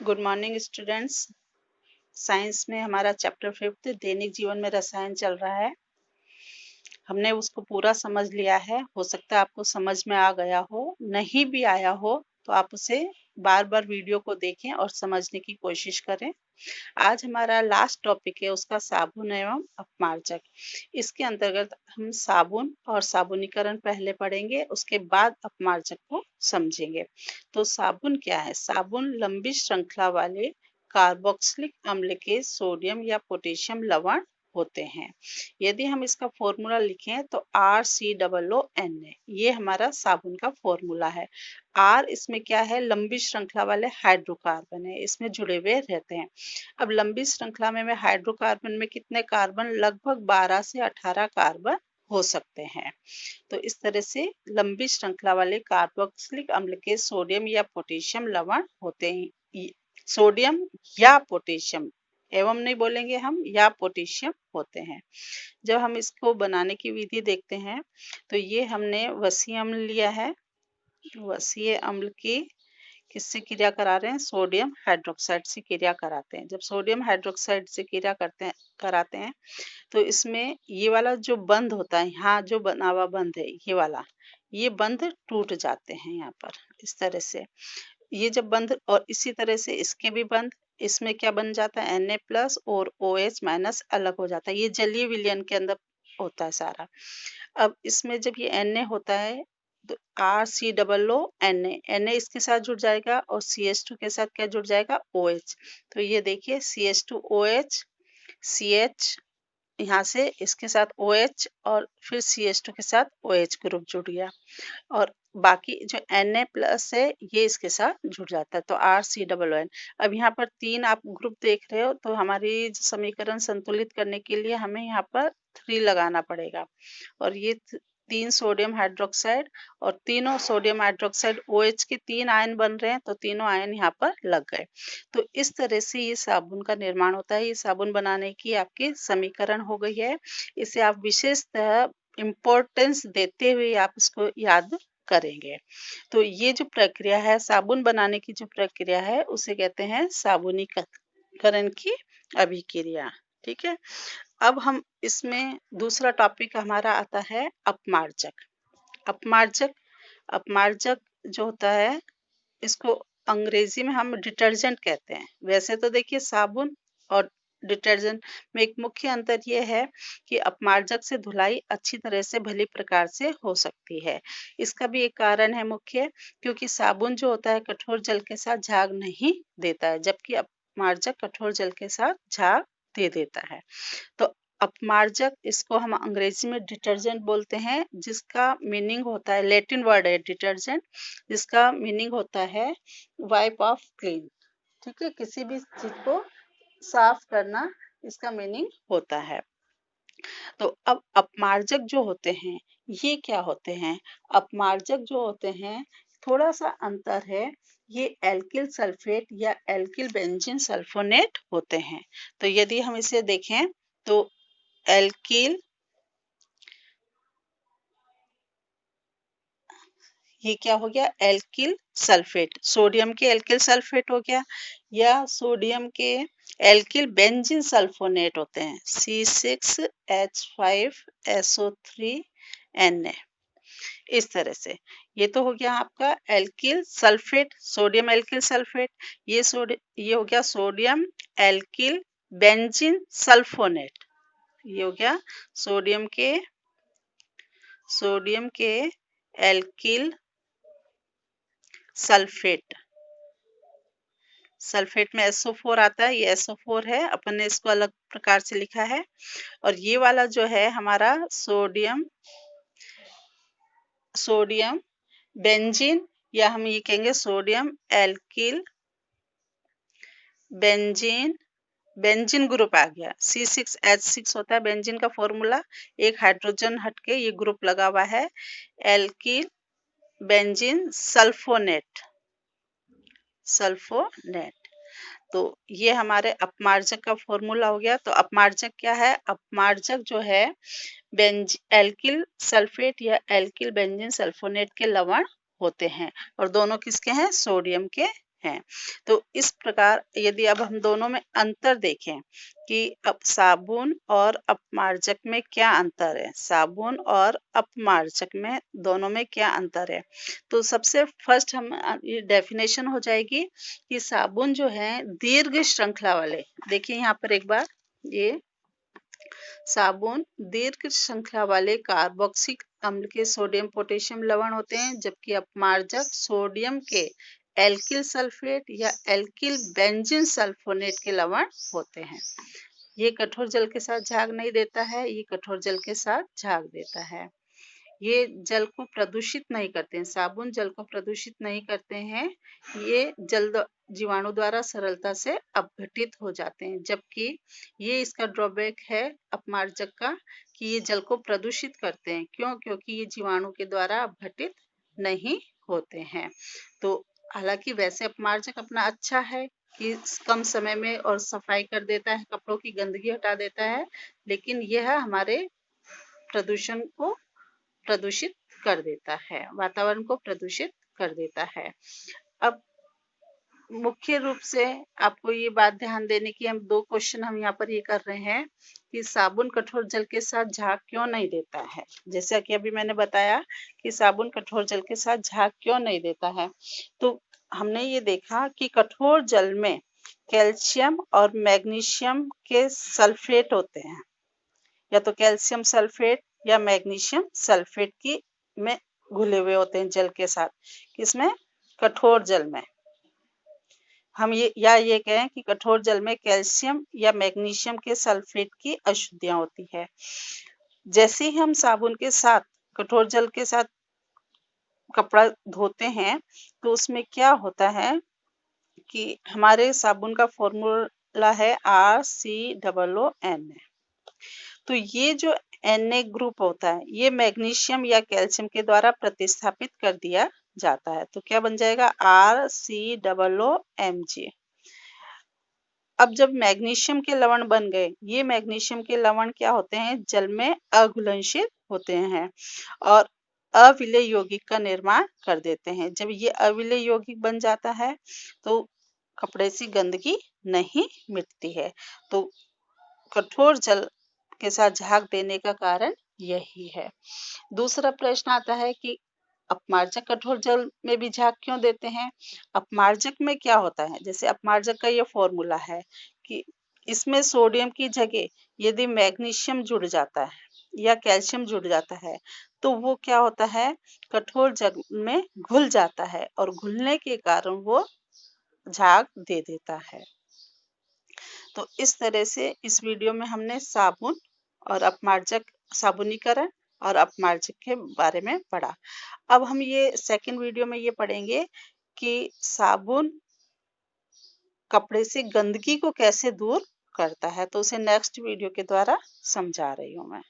Good morning students. Science में हमारा chapter 5 दैनिक जीवन में रसायन चल रहा है। हमने उसको पूरा समझ लिया है। हो सकता है आपको समझ में आ गया हो, नहीं भी आया हो तो आप उसे बार बार वीडियो को देखें और समझने की कोशिश करें। आज हमारा लास्ट टॉपिक है उसका साबुन एवं अपमार्जक। इसके अंतर्गत हम साबुन और साबुनीकरण पहले पढ़ेंगे, उसके बाद अपमार्जक को समझेंगे। तो साबुन क्या है? साबुन लंबी श्रृंखला वाले कार्बोक्सिलिक अम्ल के सोडियम या पोटेशियम लवण होते हैं। यदि हम इसका फॉर्मूला लिखें तो RCOON है। ये हमारा साबुन का फॉर्मूला है। R इसमें क्या है? लंबी श्रृंखला वाले हाइड्रोकार्बन है, इसमें जुड़े हुए रहते हैं। अब लंबी श्रृंखला में हाइड्रोकार्बन में कितने कार्बन? लगभग 12 से 18 कार्बन हो सकते हैं। तो इस तरह से लंबी श्रृंखला वाले कार्बोक्सिलिक अम्ल के सोडियम या पोटेशियम लवण होते हैं। सोडियम या पोटेशियम, एवं नहीं बोलेंगे हम, या पोटेशियम होते हैं। जब हम इसको बनाने की विधि देखते हैं तो ये हमने वसीय अम्ल लिया है। वसीय अम्ल की किससे क्रिया करा रहे हैं? सोडियम हाइड्रोक्साइड से क्रिया कराते हैं। जब सोडियम हाइड्रोक्साइड से क्रिया कराते हैं तो इसमें ये वाला जो बंध होता है, यहाँ जो बना हुआ बंध है, ये बंध टूट जाते हैं यहाँ पर इस तरह से। ये जब बंध, और इसी तरह से इसके भी बंध, इसमें क्या बन जाता है? Na+ और OH- अलग हो जाता है। ये जलीय विलयन के अंदर होता है सारा। अब इसमें जब ये Na होता है तो RCOONA इसके साथ जुड़ जाएगा और CH2 के साथ क्या जुड़ जाएगा? OH। तो ये देखिए CH2OH, CH, यहाँ से इसके साथ OH और फिर CH2 के साथ OH ग्रुप जुड़ गया, और बाकी जो Na+ है ये इसके साथ जुड़ जाता है, तो RCOON। अब यहाँ पर 3 आप ग्रुप देख रहे हो, तो हमारी समीकरण संतुलित करने के लिए हमें यहाँ पर 3 लगाना पड़ेगा, और ये 3 सोडियम हाइड्रोक्साइड, और तीनों सोडियम हाइड्रोक्साइड OH के 3 आयन बन रहे हैं, तो तीनों आयन यहाँ पर लग गए। तो इस तरह से ये साबुन का निर्माण होता है। ये साबुन बनाने की आपकी समीकरण हो गई है। इसे आप विशेषतः इम्पोर्टेंस देते हुए आप इसको याद करेंगे। तो ये जो प्रक्रिया है, साबुन बनाने की जो प्रक्रिया है, उसे कहते हैं साबुनीकरण की अभिक्रिया। ठीक है। अब हम इसमें दूसरा टॉपिक हमारा आता है अपमार्जक। अपमार्जक अपमार्जक जो होता है, इसको अंग्रेजी में हम डिटर्जेंट कहते हैं। वैसे तो देखिए साबुन और डिटर्जेंट में एक मुख्य अंतर यह है कि अपमार्जक से धुलाई अच्छी तरह से भली प्रकार से हो सकती है। इसका भी एक कारण है मुख्य, क्योंकि साबुन जो होता है कठोर जल के साथ झाग नहीं देता है, जबकि अपमार्जक कठोर जल के साथ झाग दे देता है। तो अपमार्जक, इसको हम अंग्रेजी में डिटर्जेंट बोलते हैं, जिसका मीनिंग होता है, लैटिन वर्ड है डिटर्जेंट, जिसका मीनिंग होता है वाइप ऑफ क्लीन। ठीक है, किसी भी चीज को साफ करना इसका मीनिंग होता है। तो अब अपमार्जक जो होते हैं ये क्या होते हैं? अपमार्जक जो होते हैं, थोड़ा सा अंतर है, ये एल्किल सल्फेट या एल्किल बेंजीन सल्फोनेट होते हैं। तो यदि हम इसे देखें तो एल्किल, ये क्या हो गया? एल्किल सल्फेट, सोडियम के एल्किल सल्फेट हो गया, या सोडियम के एल्किल बेंजीन सल्फोनेट होते हैं, C6H5SO3Na। इस तरह से ये तो हो गया आपका alkyl sulphate, sodium alkyl sulphate. ये हो गया सोडियम एल्किल बेंजीन सल्फोनेट। ये हो गया सोडियम के एल्किल सल्फेट। सल्फेट में SO4 आता है, ये SO4 है, अपन ने इसको अलग प्रकार से लिखा है। और ये वाला जो है हमारा सोडियम बेंजीन, या हम ये कहेंगे सोडियम एल्किल बेंजीन ग्रुप आ गया। C6H6 होता है बेंजीन का फॉर्मूला, एक हाइड्रोजन हटके ये ग्रुप लगा हुआ है, एल्किल बेंजीन सल्फोनेट। तो ये हमारे अपमार्जक का फॉर्मूला हो गया। तो अपमार्जक क्या है? अपमार्जक जो है एल्किल सल्फेट या एल्किल बेंजीन सल्फोनेट के लवण होते हैं, और दोनों किसके हैं? सोडियम के हैं। तो इस प्रकार यदि अब हम दोनों में अंतर देखें कि अब साबुन और अपमार्जक में क्या अंतर है, साबुन और अपमार्जक में दोनों में क्या अंतर है। तो सबसे फर्स्ट हम ये डेफिनेशन हो जाएगी कि साबुन जो है दीर्घ श्रृंखला वाले, देखिए यहाँ पर एक बार, ये साबुन दीर्घ श्रृंखला वाले कार्बोक्सिलिक अम्ल के सोडियम पोटेशियम लवण होते हैं, जबकि अपमार्जक सोडियम के एल्किल सल्फेट या एल्किल बेंजीन सल्फोनेट के लवण होते हैं। ये कठोर जल के साथ झाग नहीं देता है, ये कठोर जल के साथ झाग देता है। ये जल को प्रदूषित नहीं करते हैं, साबुन जल को प्रदूषित नहीं करते हैं, ये जल जीवाणु द्वारा सरलता से अपघटित हो जाते हैं, जबकि ये इसका ड्रॉबैक है अपमार्जक का कि ये जल को प्रदूषित करते हैं। क्यों? क्योंकि ये जीवाणु के द्वारा अपघटित नहीं होते हैं। तो हालांकि वैसे अपमार्जक अपना अच्छा है कि कम समय में और सफाई कर देता है, कपड़ों की गंदगी हटा देता है, लेकिन यह हमारे प्रदूषण को प्रदूषित कर देता है, वातावरण को प्रदूषित कर देता है। अब मुख्य रूप से आपको ये बात ध्यान देने की, हम 2 क्वेश्चन हम यहाँ पर ये कर रहे हैं कि साबुन कठोर जल के साथ झाग क्यों नहीं देता है। जैसा कि अभी मैंने बताया कि साबुन कठोर जल के साथ झाग क्यों नहीं देता है, तो हमने ये देखा कि कठोर जल में कैल्शियम और मैग्नीशियम के सल्फेट होते हैं, या तो कैल्शियम सल्फेट या मैग्नीशियम सल्फेट की में घुले हुए होते हैं जल के साथ, किसमें, कठोर जल में। हम ये कहें कि कठोर जल में कैल्शियम या मैग्नीशियम के सल्फेट की अशुद्धियां होती है। जैसे ही हम साबुन के साथ, कठोर जल के साथ कपड़ा धोते हैं, तो उसमें क्या होता है कि हमारे साबुन का फॉर्मूला है RCOON। तो ये जो Na ग्रुप होता है, ये मैग्नीशियम या कैल्शियम के द्वारा प्रतिस्थापित कर दिया जाता है। तो क्या बन जाएगा, RCOOMg। अब जब मैग्नीशियम के लवण बन गए, ये मैग्नीशियम के लवण क्या होते हैं, जल में अघुलनशील होते हैं और अविलेय यौगिक का निर्माण कर देते हैं। जब ये अविलेय यौगिक बन जाता है तो कपड़े से गंदगी नहीं मिटती है। तो कठोर जल के साथ झाग देने का कारण यही है। दूसरा प्रश्न आता है कि अपमार्जक कठोर जल में भी झाग क्यों देते हैं। अपमार्जक में क्या होता है, जैसे अपमार्जक का ये फॉर्मूला है कि इसमें सोडियम की जगह यदि मैग्नीशियम जुड़ जाता है या कैल्शियम जुड़ जाता है, तो वो क्या होता है, कठोर जल में घुल जाता है और घुलने के कारण वो झाग दे देता है। तो इस तरह से इस वीडियो में हमने साबुन और अपमार्जक, साबुनीकरण और अपमार्जक के बारे में पढ़ा। अब हम ये सेकंड वीडियो में ये पढ़ेंगे कि साबुन कपड़े से गंदगी को कैसे दूर करता है। तो उसे नेक्स्ट वीडियो के द्वारा समझा रही हूँ मैं।